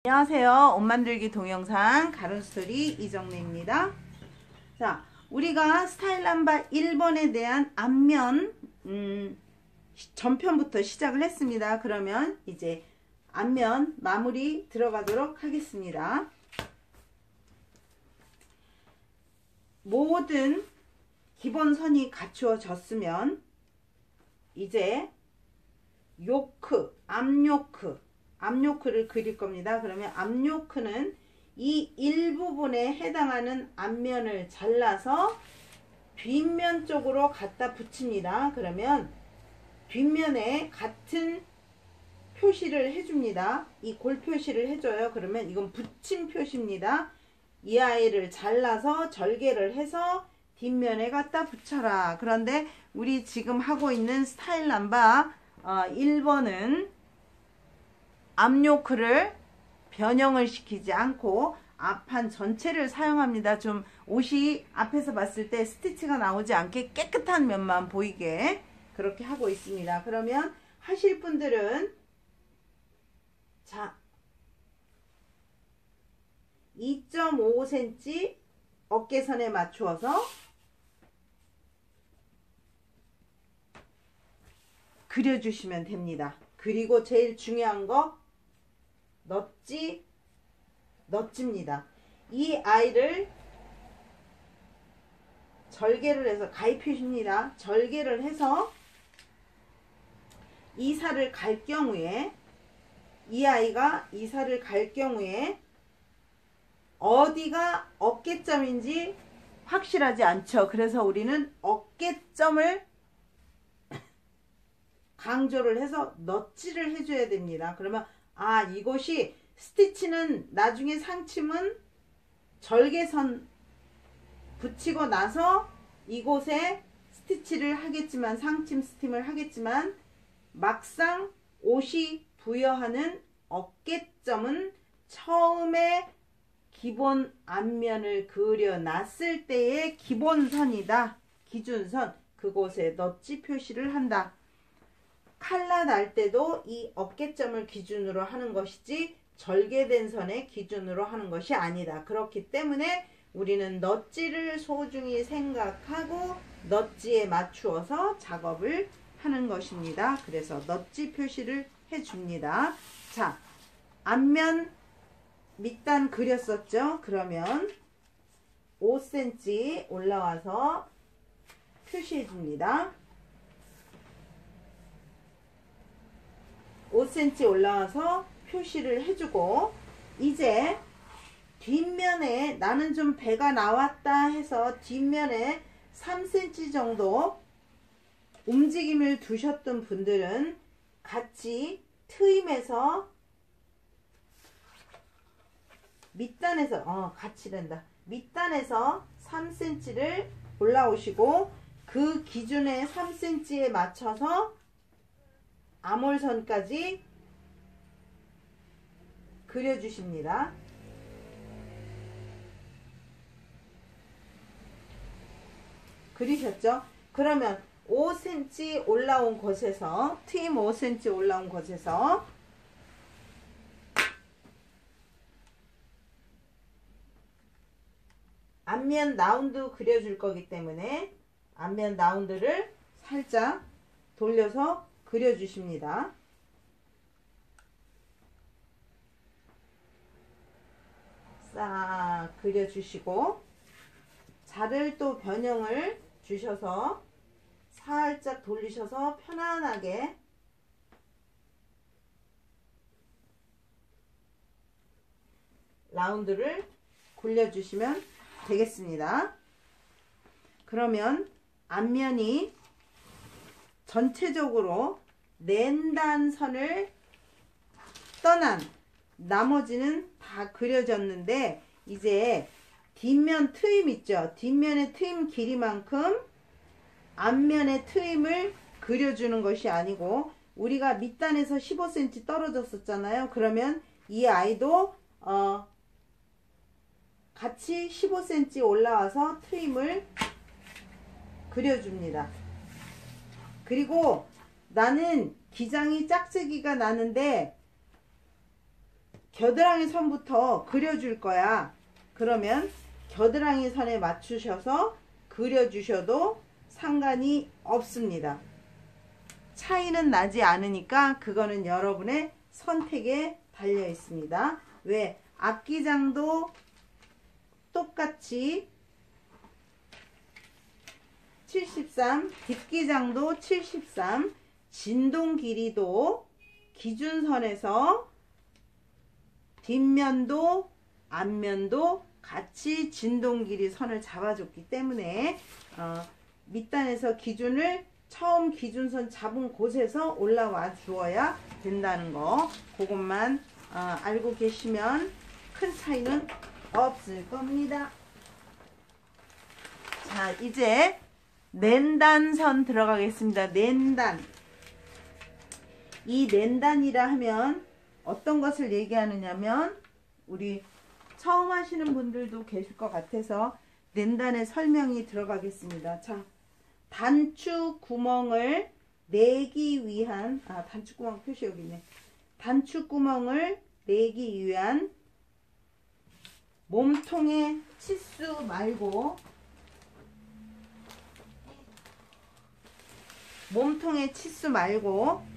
안녕하세요. 옷 만들기 동영상 가론스토리 이정래입니다. 자, 우리가 스타일 남바 1번에 대한 앞면 전편부터 시작을 했습니다. 그러면 이제 앞면 마무리 들어가도록 하겠습니다. 모든 기본선이 갖추어졌으면 이제 요크, 앞요크를 그릴 겁니다. 그러면 앞요크는 이 일부분에 해당하는 앞면을 잘라서 뒷면 쪽으로 갖다 붙입니다. 그러면 뒷면에 같은 표시를 해줍니다. 이 골 표시를 해줘요. 그러면 이건 붙임 표시입니다. 이 아이를 잘라서 절개를 해서 뒷면에 갖다 붙여라. 그런데 우리 지금 하고 있는 스타일 남바 1번은 앞요크를 변형을 시키지 않고 앞판 전체를 사용합니다. 좀 옷이 앞에서 봤을 때 스티치가 나오지 않게 깨끗한 면만 보이게 그렇게 하고 있습니다. 그러면 하실 분들은 자 2.5cm 어깨선에 맞추어서 그려주시면 됩니다. 그리고 제일 중요한 거 넛지입니다. 이 아이를 절개를 해서 가위 표시입니다. 절개를 해서 이사를 갈 경우에 이 아이가 이사를 갈 경우에 어디가 어깨점인지 확실하지 않죠. 그래서 우리는 어깨점을 강조를 해서 넛지를 해줘야 됩니다. 그러면 이것이 스티치는 나중에 상침은 절개선 붙이고 나서 이곳에 스티치를 하겠지만 상침 스팀을 하겠지만 막상 옷이 부여하는 어깨점은 처음에 기본 앞면을 그려놨을 때의 기본선이다. 기준선 그곳에 넛지 표시를 한다. 칼라 날 때도 이 어깨점을 기준으로 하는 것이지 절개된 선의 기준으로 하는 것이 아니다. 그렇기 때문에 우리는 넛지를 소중히 생각하고 넛지에 맞추어서 작업을 하는 것입니다. 그래서 넛지 표시를 해줍니다. 자, 앞면 밑단 그렸었죠? 그러면 5cm 올라와서 표시해줍니다. 5cm 올라와서 표시를 해주고 이제 뒷면에 나는 좀 배가 나왔다 해서 뒷면에 3cm 정도 움직임을 두셨던 분들은 같이 트임해서 밑단에서 같이 된다. 밑단에서 3cm를 올라오시고 그 기준의 3cm에 맞춰서 암홀선까지 그려주십니다. 그리셨죠? 그러면 5cm 올라온 곳에서 트임 5cm 올라온 곳에서 앞면 라운드 그려줄 거기 때문에 앞면 라운드를 살짝 돌려서 그려주십니다. 싹 그려주시고 자를 또 변형을 주셔서 살짝 돌리셔서 편안하게 라운드를 굴려주시면 되겠습니다. 그러면 앞면이 전체적으로 랜단선을 떠난 나머지는 다 그려졌는데 이제 뒷면 트임 있죠. 뒷면의 트임 길이만큼 앞면의 트임을 그려주는 것이 아니고 우리가 밑단에서 15cm 떨어졌었잖아요. 그러면 이 아이도 같이 15cm 올라와서 트임을 그려줍니다. 그리고 나는 기장이 짝재기가 나는데 겨드랑이 선부터 그려줄 거야. 그러면 겨드랑이 선에 맞추셔서 그려주셔도 상관이 없습니다. 차이는 나지 않으니까 그거는 여러분의 선택에 달려 있습니다. 왜? 앞기장도 똑같이 73, 뒷기장도 73, 진동 길이도 기준선에서 뒷면도 앞면도 같이 진동 길이 선을 잡아줬기 때문에 밑단에서 기준을 처음 기준선 잡은 곳에서 올라와 주어야 된다는 거, 그것만 알고 계시면 큰 차이는 없을 겁니다. 자, 이제 낸단선 들어가겠습니다. 낸단. 이 낸단이라 하면 어떤 것을 얘기하느냐면, 우리 처음 하시는 분들도 계실 것 같아서 낸단의 설명이 들어가겠습니다. 자, 단추 구멍을 내기 위한, 단추 구멍 표시 여기 있네. 단추 구멍을 내기 위한 몸통의 치수 말고, 몸통의 치수 말고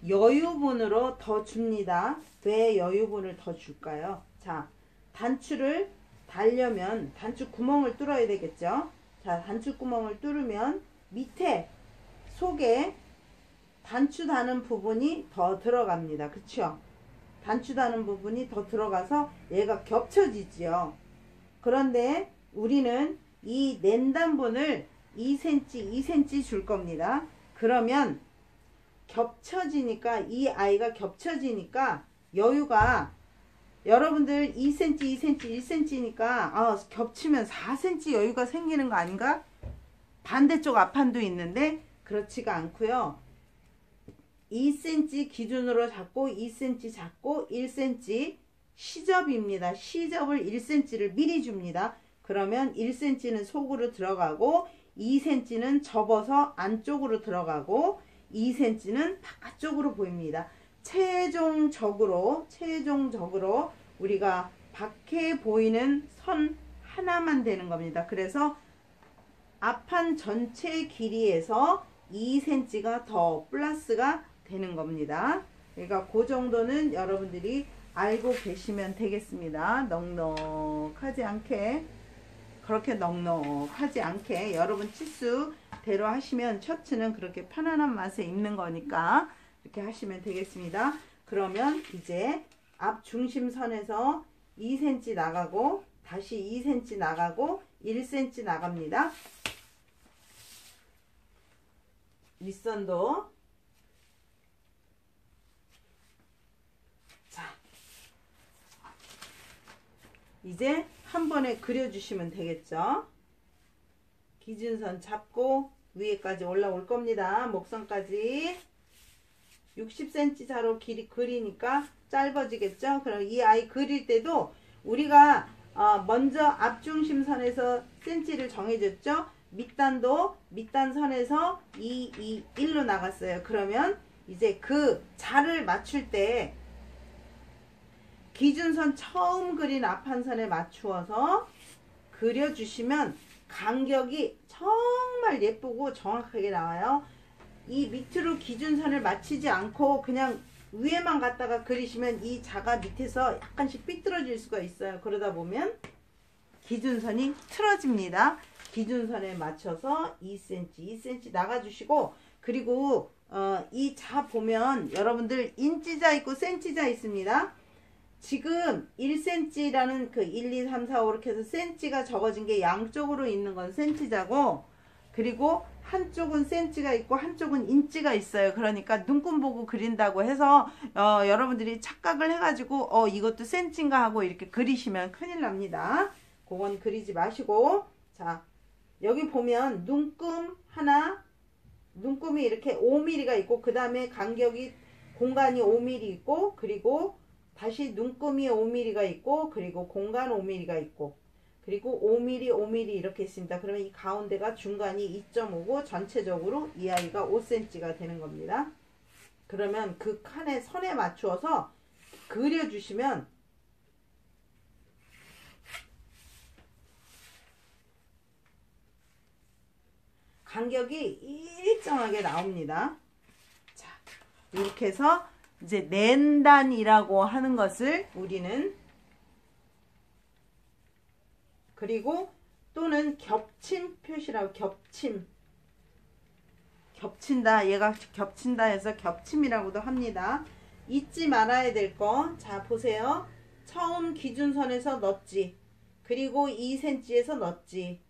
여유분으로 더 줍니다. 왜 여유분을 더 줄까요? 자, 단추를 달려면 단추 구멍을 뚫어야 되겠죠. 자, 단추 구멍을 뚫으면 밑에 속에 단추 다는 부분이 더 들어갑니다. 그쵸? 단추 다는 부분이 더 들어가서 얘가 겹쳐지지요. 그런데 우리는 이 낸단분을 2cm, 2cm 줄 겁니다. 그러면 겹쳐지니까, 이 아이가 겹쳐지니까 여유가, 여러분들 2cm, 2cm, 1cm니까 겹치면 4cm 여유가 생기는 거 아닌가? 반대쪽 앞판도 있는데 그렇지가 않고요. 2cm 기준으로 잡고 2cm 잡고 1cm 시접입니다. 시접을 1cm를 미리 줍니다. 그러면 1cm는 속으로 들어가고 2cm는 접어서 안쪽으로 들어가고 2cm는 바깥쪽으로 보입니다. 최종적으로 우리가 밖에 보이는 선 하나만 되는 겁니다. 그래서 앞판 전체 길이에서 2cm가 더 플러스가 되는 겁니다. 그러니까 그 정도는 여러분들이 알고 계시면 되겠습니다. 넉넉하지 않게, 그렇게 넉넉하지 않게 여러분 치수대로 하시면 셔츠는 그렇게 편안한 맛에 입는 거니까 이렇게 하시면 되겠습니다. 그러면 이제 앞 중심선에서 2cm 나가고 다시 2cm 나가고 1cm 나갑니다. 윗선도 자, 이제 한 번에 그려주시면 되겠죠. 기준선 잡고 위에까지 올라올 겁니다. 목선까지 60cm 자로 길이 그리니까 짧아지겠죠. 그럼 이 아이 그릴 때도 우리가 먼저 앞중심선에서 cm를 정해줬죠. 밑단도 밑단선에서 2, 2, 1로 나갔어요. 그러면 이제 그 자를 맞출 때 기준선 처음 그린 앞판선에 맞추어서 그려주시면 간격이 정말 예쁘고 정확하게 나와요. 이 밑으로 기준선을 맞추지 않고 그냥 위에만 갖다가 그리시면 이 자가 밑에서 약간씩 삐뚤어질 수가 있어요. 그러다 보면 기준선이 틀어집니다. 기준선에 맞춰서 2cm, 2cm 나가주시고, 그리고 이 자 보면 여러분들 인치자 있고 센치자 있습니다. 지금 1cm라는 그 1, 2, 3, 4, 5 이렇게 해서 cm가 적어진 게 양쪽으로 있는 건 cm자고, 그리고 한쪽은 cm가 있고 한쪽은 인치가 있어요. 그러니까 눈금 보고 그린다고 해서 여러분들이 착각을 해가지고 이것도 cm인가 하고 이렇게 그리시면 큰일 납니다. 그건 그리지 마시고, 자, 여기 보면 눈금 하나, 눈금이 이렇게 5mm가 있고, 그 다음에 간격이 공간이 5mm 있고, 그리고 다시 눈금이 5mm가 있고, 그리고 공간 5mm가 있고, 그리고 5mm, 5mm 이렇게 있습니다. 그러면 이 가운데가 중간이 2.5고 전체적으로 이 아이가 5cm가 되는 겁니다. 그러면 그 칸의 선에 맞추어서 그려주시면 간격이 일정하게 나옵니다. 자, 이렇게 해서 이제 낸단이라고 하는 것을 우리는, 그리고 또는 겹침 표시라고, 겹친다, 얘가 겹친다 해서 겹침이라고도 합니다. 잊지 말아야 될 거, 자 보세요. 처음 기준선에서 넣었지, 그리고 2cm에서 넣었지,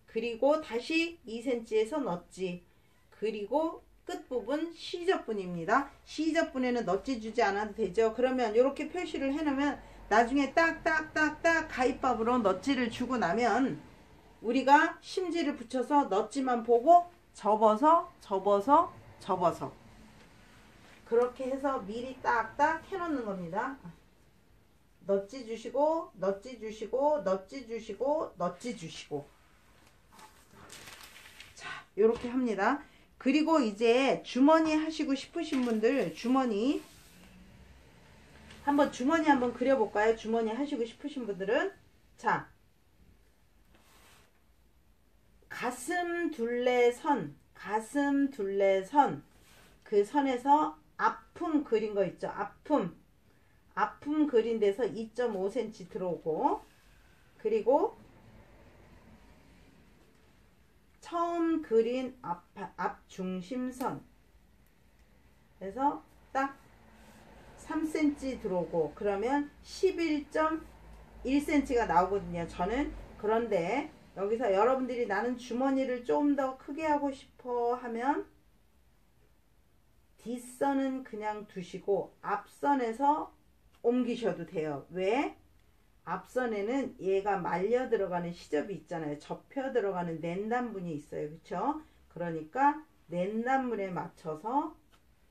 그리고 다시 2cm에서 넣었지, 그리고 끝부분 C접분입니다. C접분에는 넛지 주지 않아도 되죠. 그러면 이렇게 표시를 해놓으면 나중에 딱딱딱딱 가위밥으로 넛지를 주고 나면 우리가 심지를 붙여서 넛지만 보고 접어서 그렇게 해서 미리 딱딱 해놓는 겁니다. 넛지 주시고 넛지 주시고 넛지 주시고 넛지 주시고, 자 요렇게 합니다. 그리고 이제 주머니 하시고 싶으신 분들, 주머니 한번 그려볼까요? 주머니 하시고 싶으신 분들은, 자 가슴 둘레선, 그 선에서 아픔 그린 거 있죠? 아픔 그린 데서 2.5cm 들어오고, 그리고 처음 그린 앞 중심선 그래서 딱 3cm 들어오고, 그러면 11.1cm가 나오거든요. 저는 그런데 여기서 여러분들이 나는 주머니를 좀 더 크게 하고 싶어 하면 뒷선은 그냥 두시고 앞선에서 옮기셔도 돼요. 왜? 앞선에는 얘가 말려 들어가는 시접이 있잖아요. 접혀 들어가는 낸단분이 있어요. 그쵸? 그러니까 낸단분에 맞춰서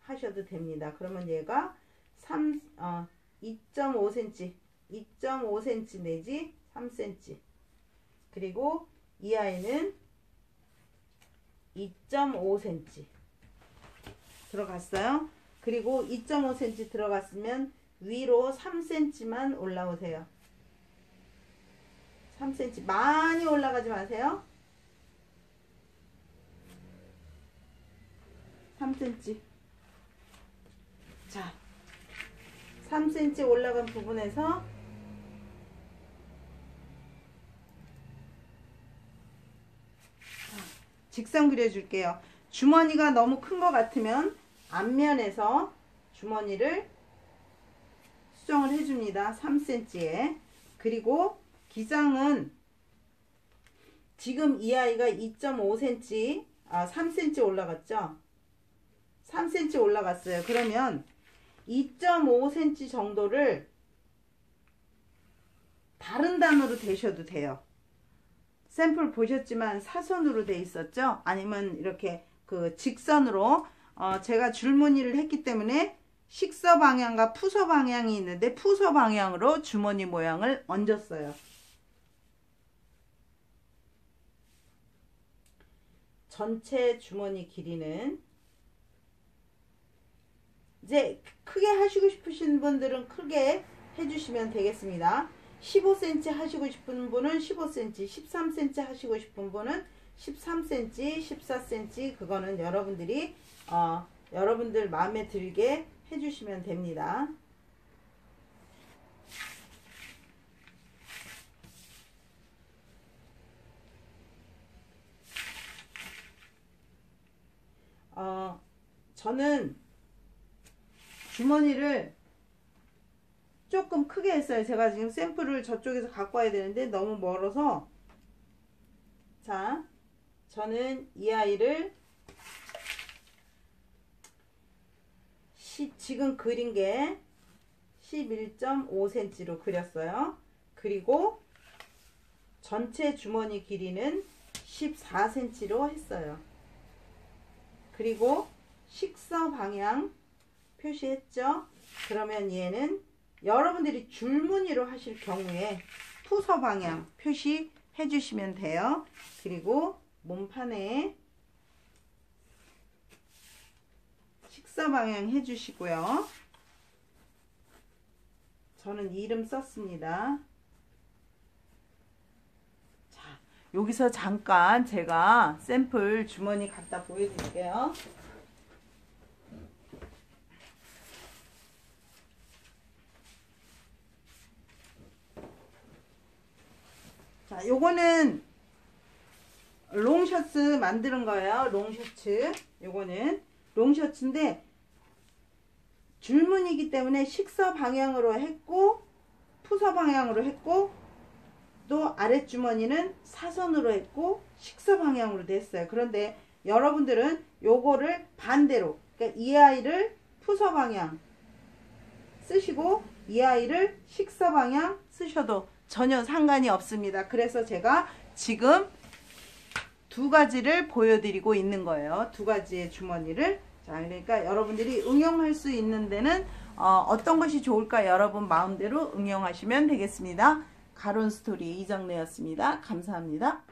하셔도 됩니다. 그러면 얘가 2.5cm 내지 3cm, 그리고 이 아이는 2.5cm 들어갔어요. 그리고 2.5cm 들어갔으면 위로 3cm만 올라오세요. 3cm 많이 올라가지 마세요. 3cm. 자, 3cm 올라간 부분에서 직선 그려줄게요. 주머니가 너무 큰 것 같으면 앞면에서 주머니를 수정을 해줍니다. 3cm에. 그리고 기장은 지금 이 아이가 2.5cm, 3cm 올라갔죠? 3cm 올라갔어요. 그러면 2.5cm 정도를 다른 단어로 대셔도 돼요. 샘플 보셨지만 사선으로 돼 있었죠? 아니면 이렇게 그 직선으로, 제가 줄무늬를 했기 때문에 식서 방향과 푸서 방향이 있는데 푸서 방향으로 주머니 모양을 얹었어요. 전체 주머니 길이는, 이제 크게 하시고 싶으신 분들은 크게 해주시면 되겠습니다. 15cm 하시고 싶은 분은 15cm, 13cm 하시고 싶은 분은 13cm, 14cm, 그거는 여러분들이 여러분들 마음에 들게 해주시면 됩니다. 저는 주머니를 조금 크게 했어요. 제가 지금 샘플을 저쪽에서 갖고 와야 되는데 너무 멀어서, 자 저는 이 아이를 지금 그린 게 11.5cm로 그렸어요. 그리고 전체 주머니 길이는 14cm로 했어요. 그리고 식서 방향 표시했죠. 그러면 얘는 여러분들이 줄무늬로 하실 경우에 푸서 방향 표시해 주시면 돼요. 그리고 몸판에 식사 방향 해주시고요. 저는 이름 썼습니다. 자, 여기서 잠깐 제가 샘플 주머니 갖다 보여드릴게요. 자, 요거는 롱셔츠 만드는 거예요. 롱셔츠. 요거는 롱셔츠인데 줄무늬이기 때문에 식서 방향으로 했고 푸서 방향으로 했고 또 아랫주머니는 사선으로 했고 식서 방향으로 됐어요. 그런데 여러분들은 요거를 반대로, 그러니까 이 아이를 푸서 방향 쓰시고 이 아이를 식서 방향 쓰셔도 전혀 상관이 없습니다. 그래서 제가 지금 두 가지를 보여드리고 있는 거예요. 두 가지의 주머니를. 자, 그러니까 여러분들이 응용할 수 있는 데는 어떤 것이 좋을까 여러분 마음대로 응용하시면 되겠습니다. 가론스토리 이정래였습니다. 감사합니다.